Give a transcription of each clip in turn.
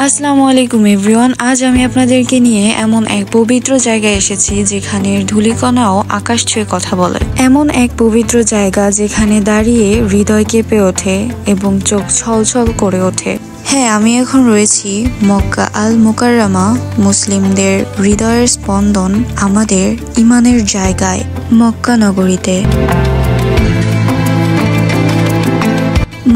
আসসালামু আলাইকুম এভরিওয়ান। আজ আমি আপনাদেরকে নিয়ে এমন এক পবিত্র জায়গায় এসেছি যেখানে ধূলিকণাও আকাশ ছুঁয়ে কথা বলে। এমন এক পবিত্র জায়গা যেখানে দাঁড়িয়ে হৃদয় কেঁপে ওঠে এবং চোখ ছলছল করে ওঠে। হ্যাঁ, আমি এখন রয়েছি মক্কা আল মুকাররমা, মুসলিমদের হৃদয়ের স্পন্দন, আমাদের ইমানের জায়গায়, মক্কা নগরীতে।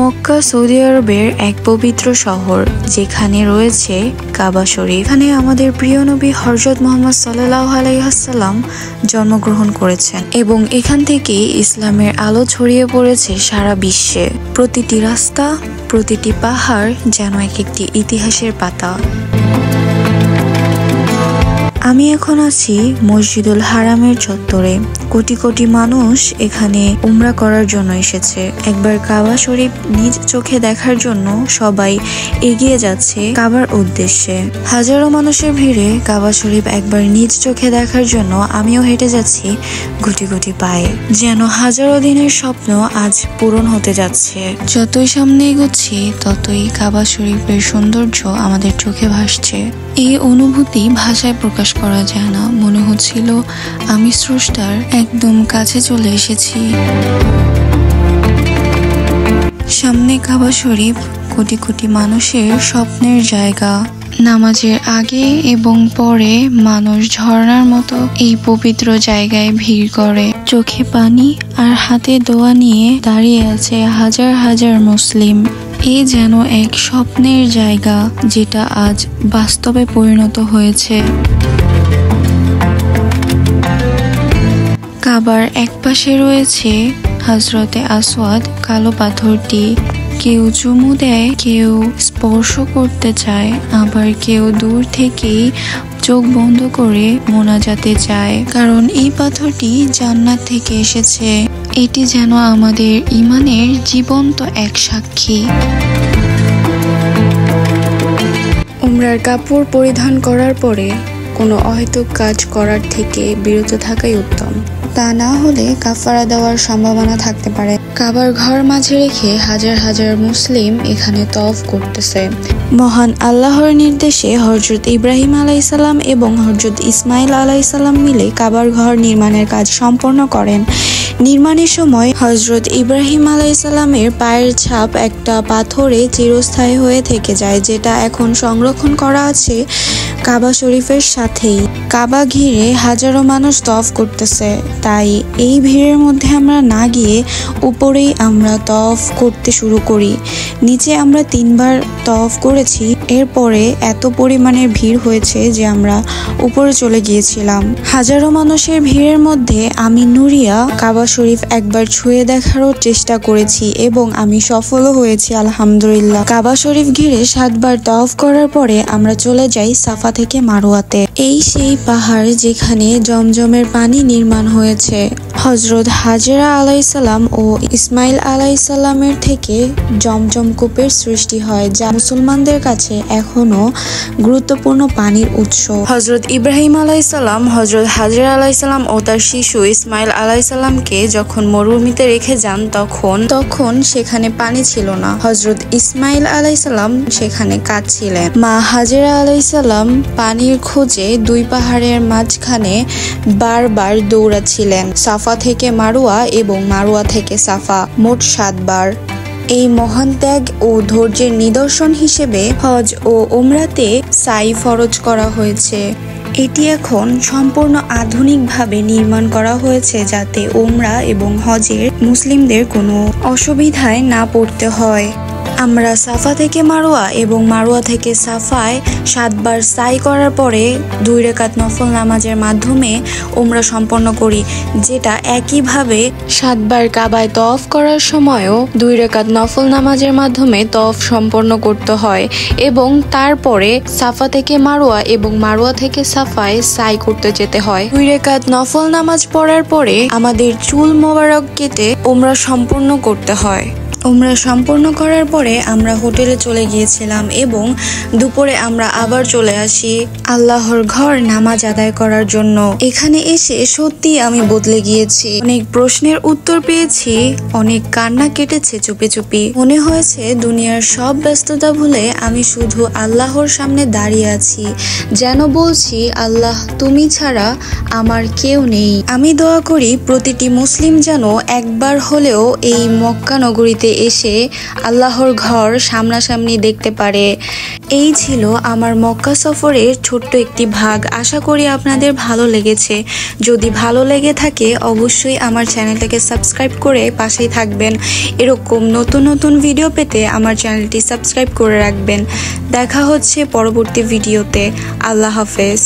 মক্কা সৌদি আরবের এক পবিত্র শহর যেখানে রয়েছে কাবা শরীফ। এখানে আমাদের প্রিয় নবী হযরত মুহাম্মদ সাল্লাল্লাহু আলাইহি ওয়াসাল্লাম জন্মগ্রহণ করেছেন এবং এখান থেকেই ইসলামের আলো ছড়িয়ে পড়েছে সারা বিশ্বে। প্রতিটি রাস্তা, প্রতিটি পাহাড় যেন এক একটি ইতিহাসের পাতা। আমি এখন আছি মসজিদুল হারামের চত্বরে। কোটি কোটি মানুষ এখানে উমরা করার জন্য এসেছে। একবার কাবা শরীফ নিজ চোখে দেখার জন্য সবাই এগিয়ে যাচ্ছে কাবার উদ্দেশ্যে। হাজারো মানুষের ভিড়ে কাবা শরীফ একবার নিজ চোখে দেখার জন্য আমিও হেঁটে যাচ্ছি গুটি গুটি পায়ে, যেন হাজারো দিনের স্বপ্ন আজ পূরণ হতে যাচ্ছে। যতই সামনে এগোচ্ছি ততই কাবা শরীফের সৌন্দর্য আমাদের চোখে ভাসছে। এই অনুভূতি ভাষায় প্রকাশ করা যায় না। মনে হচ্ছিল আমি স্রষ্টার একদম কাছে চলে এসেছি। সামনে কাবা শরীফ, কোটি কোটি মানুষের স্বপ্নের জায়গা। নামাজের আগে এবং পরে মানুষ ঝর্ণার মতো এই পবিত্র জায়গায় ভিড় করে। চোখে পানি আর হাতে দোয়া নিয়ে দাঁড়িয়ে আছে হাজার হাজার মুসলিম। এ যেন এক স্বপ্নের জায়গা যেটা আজ বাস্তবে পরিণত হয়েছে। কাবার এক পাশে রয়েছে হযরতে আসওয়াদ, কালো পাথরটি। কেউ চুমু দেয়, কেউ স্পর্শ করতে চায়, আবার কেউ দূর থেকেই চোখ বন্ধ করে মোনাজাতে চায়, কারণ এই পাথরটি জান্নাত থেকে এসেছে। এটি যেন আমাদের ইমানের জীবন্ত এক সাক্ষী। উমরার কাপড় পরিধান করার পরে কোনো অহেতুক কাজ করার থেকে বিরত থাকাই উত্তম। তা না হলে কাফারা দেওয়ার সম্ভাবনা থাকতে পারে। কাবার ঘর মাঝে রেখে হাজার হাজার মুসলিম এখানে তওয়াফ করতেছে। মহান আল্লাহর নির্দেশে হযরত ইব্রাহিম আলাইহিসসালাম এবং হযরত ইসমাইল আলাইহিসসালাম মিলে কাবার ঘর নির্মাণের কাজ সম্পন্ন করেন। নির্মাণের সময় হযরত ইব্রাহিম আলাইহিসসালামের পায়ের ছাপ একটা পাথরে চিরস্থায়ী হয়ে থেকে যায়, যেটা এখন সংরক্ষণ করা আছে কাবা শরীফের সাথেই। কাবা ঘিরে হাজারো মানুষ তওয়াফ করতেছে, তাই এই ভিড়ের মধ্যে আমরা না গিয়ে উপরেই আমরা তওয়াফ করতে শুরু করি। নিচে আমরা 3 বার তওয়াফ করেছি। এরপরে এত পরিমাণের ভিড় হয়েছে যে আমরা উপরে চলে গিয়েছিলাম। হাজারো মানুষের ভিড়ের মধ্যে আমি নুরিয়া কাবা শরীফ একবার ছুঁয়ে দেখারও চেষ্টা করেছি এবং আমি সফলও হয়েছি আলহামদুলিল্লাহ। কাবা শরীফ ঘিরে 7 বার তওয়াফ করার পরে আমরা চলে যাই সাফা থেকে মারওয়াতে। এই সেই পাহাড় যেখানে জমজমের পানি নির্মাণ হয়েছে। হযরত হাজেরা আলাইহিসসালাম ও ইসমাইল আলাইহিসসালামের থেকে জমজম কূপের সৃষ্টি হয়, যা মুসলমানদের কাছে এখনো গুরুত্বপূর্ণ পানির উৎস। হযরত ইব্রাহিম আলাইহিসসালাম হযরত হাজেরা আলাইহিসসালাম ও তার শিশু ইসমাইল আলাইহিসসালামকে যখন মরুভূমিতে রেখে যান তখন সেখানে পানি ছিল না। হযরত ইসমাইল আলাইহিসসালাম সেখানে কাঁদছিলেন। মা হাজেরা আলাইহিসসালাম পানির খোঁজে 2 পাহাড়ের মাঝখানে বারবার দৌড়াচ্ছিলেন, সাফা থেকে মারওয়া এবং মারওয়া থেকে সাফা, মোট 7 বার। এই মহান ত্যাগ ও ধৈর্যের নিদর্শন হিসেবে হজ ও উমরাতে সাই ফরজ করা হয়েছে। এটি এখন সম্পূর্ণ আধুনিকভাবে নির্মাণ করা হয়েছে যাতে উমরা এবং হজের মুসলিমদের কোনো অসুবিধায় না পড়তে হয়। আমরা সাফা থেকে মারওয়া এবং মারওয়া থেকে সাফায় 7 বার সাই করার পরে 2 রাকাত নফল নামাজের মাধ্যমে উমরা সম্পন্ন করি, যেটা একইভাবে 7 বার কাবায় তওয়াফ করার সময়ও 2 রাকাত নফল নামাজের মাধ্যমে তওয়াফ সম্পন্ন করতে হয় এবং তারপরে সাফা থেকে মারওয়া এবং মারওয়া থেকে সাফায় সাই করতে যেতে হয়। 2 রাকাত নফল নামাজ পড়ার পরে আমাদের চুল মোবারক কেটে উমরা সম্পন্ন করতে হয়। উমরা সম্পূর্ণ করার পরে আমরা হোটেলে চলে গিয়েছিলাম এবং দুপুরে আমরা আবার চলে আসি আল্লাহর ঘর নামাজ আদায় করার জন্য। এখানে এসে সত্যি আমি বদলে গিয়েছি। অনেক প্রশ্নের উত্তর পেয়েছি, অনেক কান্না কেটেছে চুপি চুপি। মনে হয়েছে দুনিয়ার সব ব্যস্ততা ভুলে আমি শুধু আল্লাহর সামনে দাঁড়িয়ে আছি, যেন বলছি আল্লাহ তুমি ছাড়া আমার কেউ নেই। আমি দোয়া করি প্রতিটি মুসলিম যেন একবার হলেও এই মক্কা নগরীতে এসে আল্লাহর ঘর সামনাসামনি দেখতে পারে। এই ছিল আমার মক্কা সফরের ছোট্ট একটি ভাগ। আশা করি আপনাদের ভালো লেগেছে। যদি ভালো লেগে থাকে অবশ্যই আমার চ্যানেলটাকে সাবস্ক্রাইব করে পাশেই থাকবেন। এরকম নতুন নতুন ভিডিও পেতে আমার চ্যানেলটি সাবস্ক্রাইব করে রাখবেন। দেখা হচ্ছে পরবর্তী ভিডিওতে। আল্লাহ হাফেজ।